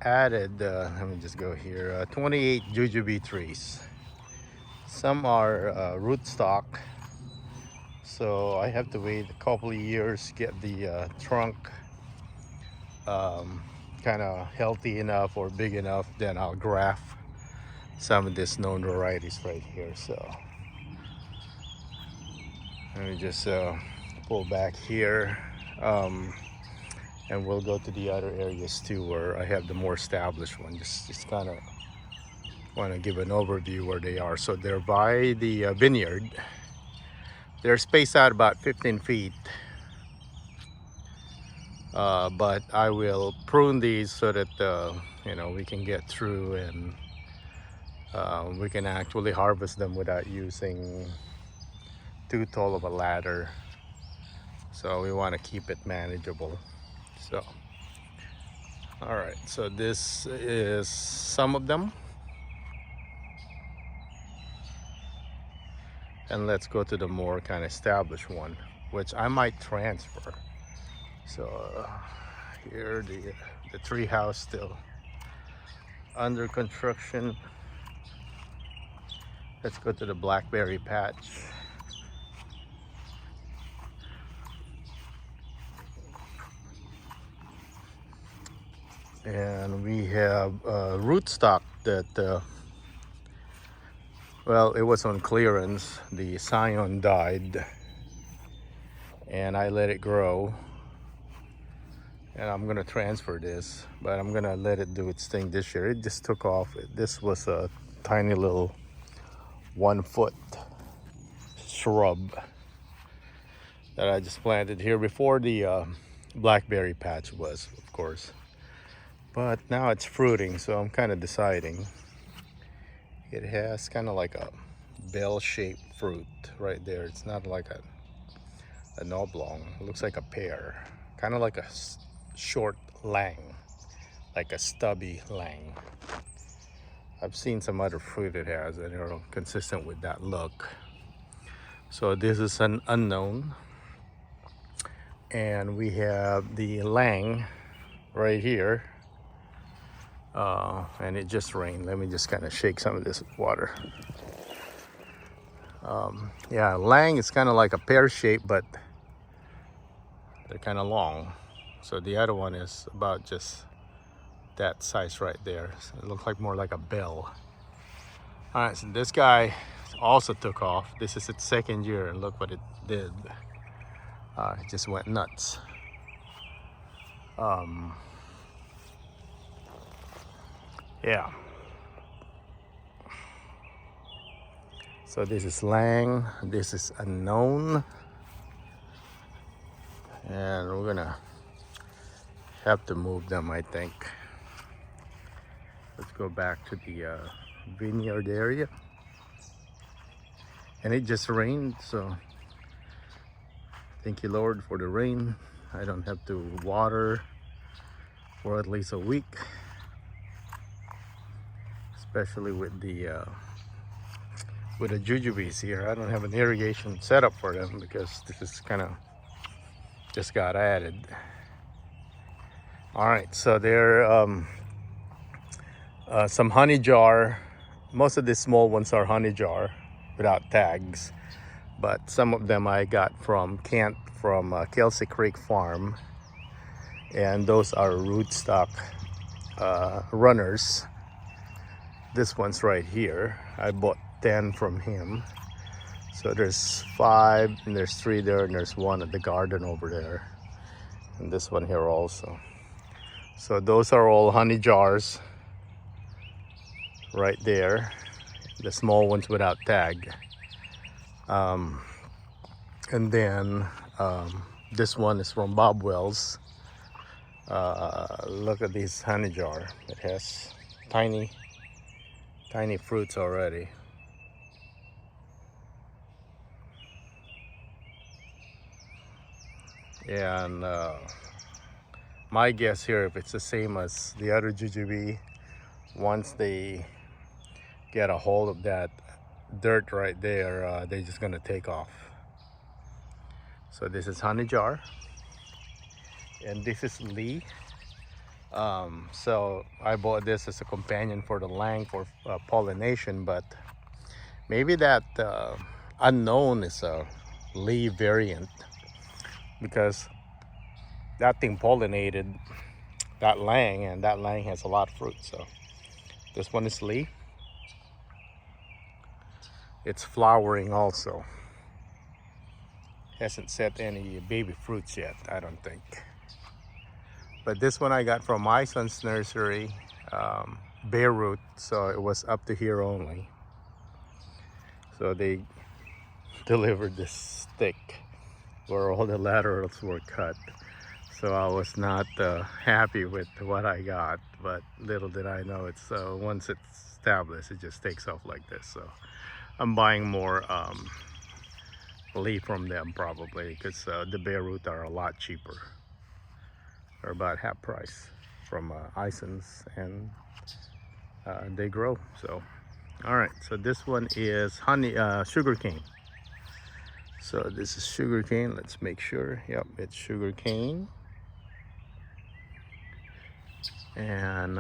added, let me just go here, 28 Jujube trees. Some are rootstock, so I have to wait a couple of years to get the trunk kind of healthy enough or big enough. Then I'll graft some of these known varieties right here. So let me just pull back here, and we'll go to the other areas too where I have the more established one. Just kind of want to give an overview where they are. So they're by the vineyard. They're spaced out about 15 feet. But I will prune these so that you know, we can get through and we can actually harvest them without using too tall of a ladder. So we want to keep it manageable. So all right, so this is some of them, and let's go to the more kind of established one, which I might transfer. So here the tree house still under construction. Let's go to the blackberry patch. And we have rootstock that well, it was on clearance. The scion died and I let it grow, and I'm gonna transfer this, but I'm gonna let it do its thing this year. It just took off. This was a tiny little 1 foot shrub that I just planted here before the blackberry patch was, of course. But now it's fruiting, so I'm kind of deciding. It has kind of like a bell-shaped fruit right there. It's not like an oblong. It looks like a pear, kind of like a short lang, like a stubby lang. I've seen some other fruit it has that are consistent with that look. So this is an unknown, and we have the lang right here. And it just rained. Let me just kind of shake some of this water. Yeah, lang is kind of like a pear shape, but they're kind of long. So the other one is about just that size right there. So it looks like more like a bell. All right, so this guy also took off. This is its second year, and look what it did. It just went nuts. Yeah. So this is lang, this is unknown, and we're gonna have to move them, I think. Let's go back to the vineyard area. And it just rained, so thank you, Lord, for the rain. I don't have to water for at least a week, especially with the Jujubes here. I don't have an irrigation setup for them because this is kind of just got added. All right, so there some honey jar. Most of the small ones are honey jar without tags, but some of them I got from Kent from Kelsey Creek Farm, and those are rootstock runners. This one's right here. I bought 10 from him. So there's 5, and there's 3 there, and there's 1 at the garden over there, and this one here also. So those are all honey jars right there, the small ones without tag. And then this one is from Bob Wells. Look at this honey jar. It has tiny fruits already. And my guess here, if it's the same as the other Jujube, once they get a hold of that dirt right there, they're just gonna take off. So this is honey jar, and this is Lee. So I bought this as a companion for the Lang for pollination, but maybe that unknown is a Li variant, because that thing pollinated that Lang, and that Lang has a lot of fruit. So this one is Li. It's flowering also. Hasn't set any baby fruits yet, I don't think. But this one I got from my son's nursery, bare root, so it was up to here only. So they delivered this stick where all the laterals were cut. So I was not happy with what I got, but little did I know it's once it's established, it just takes off like this. So I'm buying more leaf from them probably, because the bare root are a lot cheaper. They're about half price from Ison's, and they grow. So all right, so this one is honey sugarcane. So this is sugarcane. Let's make sure. Yep, it's sugarcane, and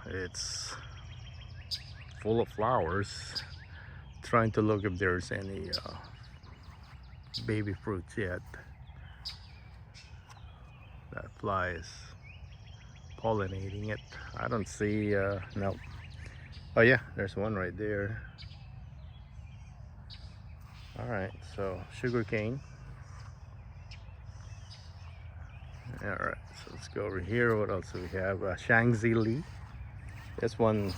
it's full of flowers. Trying to look if there's any baby fruits yet. That fly is pollinating it. I don't see no. Oh yeah, there's one right there. All right, so sugarcane. All right, so let's go over here. What else do we have? Shanxi-Li. This one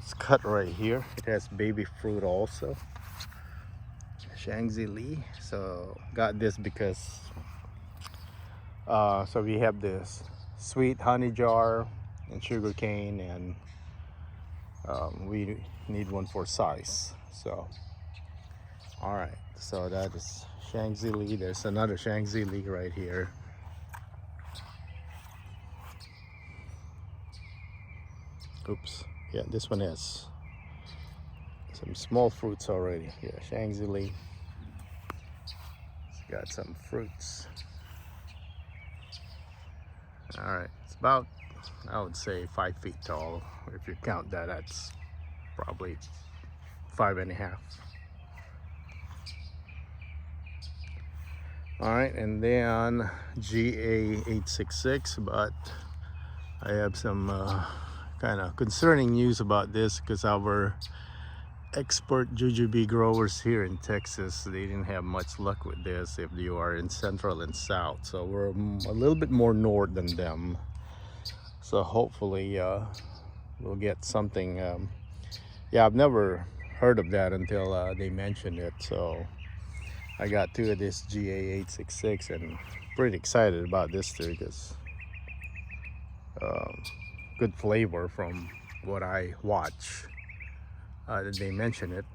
is cut right here. It has baby fruit also. Shanxi-Li. So got this because so we have this sweet honey jar and sugarcane, and we need one for size. So all right, so that is Shanxi-Li. There's another Shanxi-Li right here. Oops, yeah, this one has some small fruits already. Yeah, Shanxi-Li. It's got some fruits. All right, it's about, I would say, 5 feet tall. If you count that, that's probably 5.5. All right, and then GA866, but I have some kind of concerning news about this, because our expert Jujube growers here in Texas, they didn't have much luck with this if you are in Central and South. So we're a little bit more north than them. So hopefully we'll get something. Yeah, I've never heard of that until they mentioned it. So I got 2 of this GA866 and pretty excited about this too, because good flavor from what I watch. They mention it.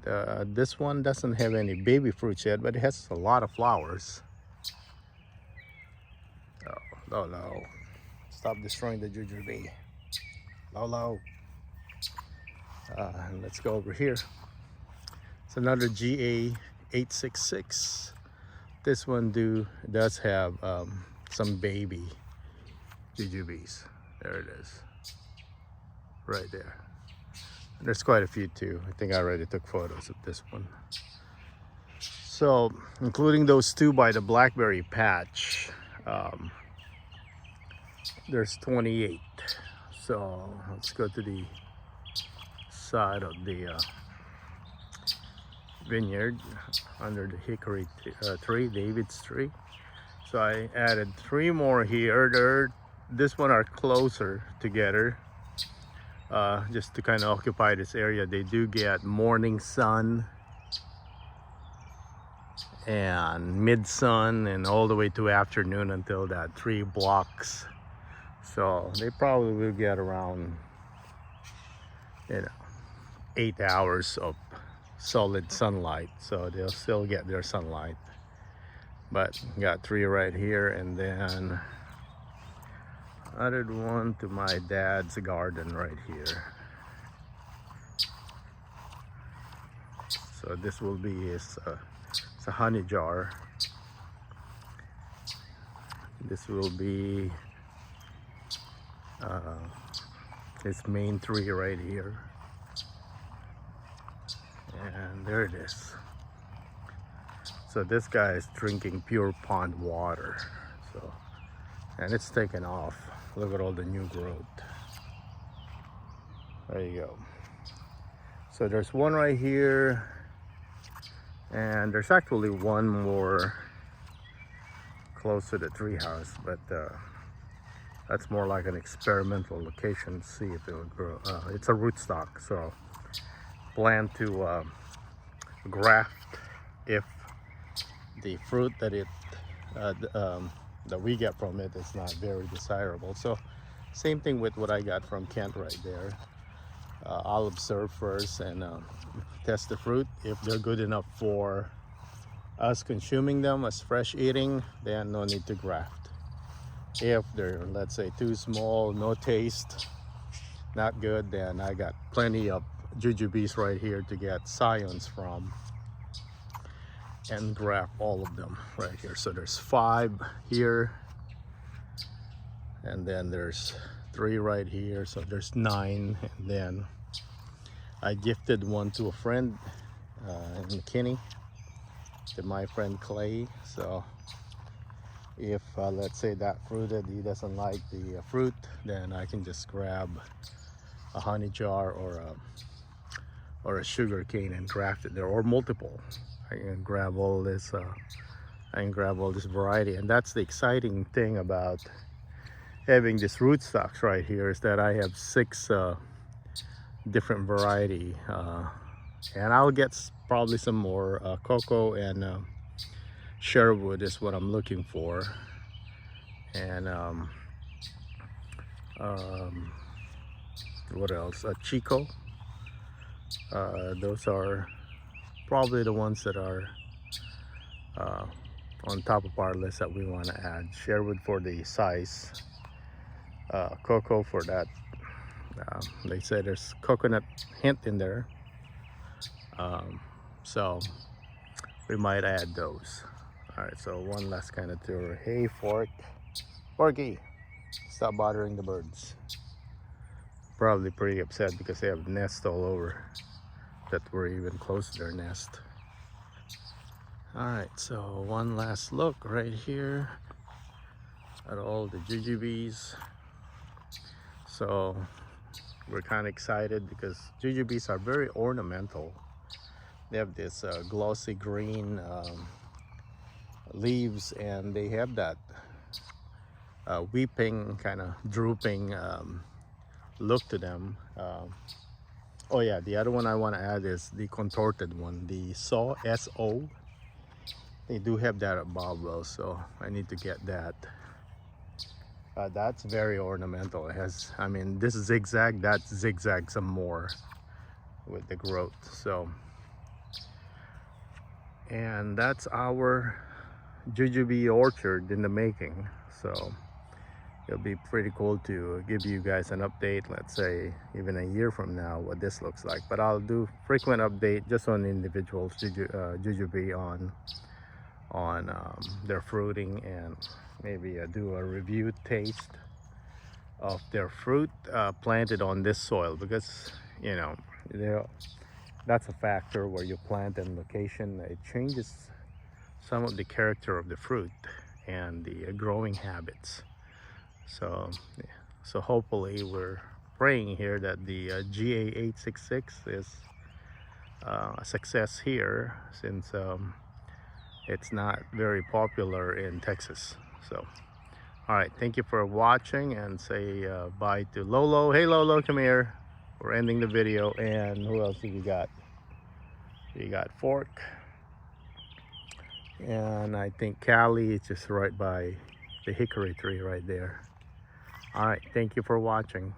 This one doesn't have any baby fruits yet, but it has a lot of flowers. Oh, Lolo, stop destroying the Jujube. Lolo. Let's go over here. It's another GA866. This one does have some baby Jujubes. There it is, right there. There's quite a few too. I think I already took photos of this one. So, including those 2 by the blackberry patch, there's 28. So let's go to the side of the vineyard under the hickory tree, David's tree. So I added 3 more here. This one are closer together. Just to kind of occupy this area. They do get morning sun and mid sun and all the way to afternoon until that 3 blocks. So they probably will get around 8 hours of solid sunlight. So they'll still get their sunlight. But got 3 right here, and then added one to my dad's garden right here. So this will be his it's a honey jar. This will be its main tree right here. And there it is. So this guy is drinking pure pond water. So, and it's taken off. Look at all the new growth. There you go. So there's one right here, and there's actually one more close to the treehouse, but that's more like an experimental location to see if it would grow. It's a rootstock, so plan to graft if the fruit that that we get from it is not very desirable. So same thing with what I got from Kent right there. I'll observe first and test the fruit. If they're good enough for us consuming them as fresh eating, then no need to graft. If they're, let's say, too small, no taste, not good, then I got plenty of Jujubes right here to get scions from and graft all of them right here. So there's 5 here, and then there's 3 right here, so there's 9. And then I gifted one to a friend in McKinney, to my friend Clay. So if let's say that fruited, he doesn't like the fruit, then I can just grab a honey jar or a sugar cane and graft it there, or multiple. I can grab all this variety. And that's the exciting thing about having this rootstocks right here, is that I have 6 different variety, and I'll get probably some more. Cocoa and Sherwood is what I'm looking for, and what else? Chico. Those are probably the ones that are on top of our list that we want to add. Sherwood for the size, cocoa for that. They say there's coconut hint in there, so we might add those. All right, so one last kind of tour. Hey, Forky, stop bothering the birds. Probably pretty upset because they have nests all over that were even close to their nest. All right, so one last look right here at all the Jujubes. So we're kind of excited because Jujubes are very ornamental. They have this glossy green leaves, and they have that weeping, kind of drooping look to them. Oh yeah, the other one I want to add is the contorted one, the S-O. They do have that at Bobwell, so I need to get that. That's very ornamental. It has, I mean, this zigzag, that zigzag some more with the growth. So, and that's our Jujube orchard in the making. So it'll be pretty cool to give you guys an update, let's say even a year from now, what this looks like. But I'll do frequent update just on individual Jujube on their fruiting, and maybe do a review taste of their fruit planted on this soil, because you know that's a factor where you plant and location. It changes some of the character of the fruit and the growing habits. So hopefully we're praying here that the GA866 is a success here, since it's not very popular in Texas. So all right, thank you for watching, and say bye to Lolo. Hey Lolo, come here. We're ending the video. And who else have you got? You got Fork, and I think Callie is just right by the hickory tree right there. All right, thank you for watching.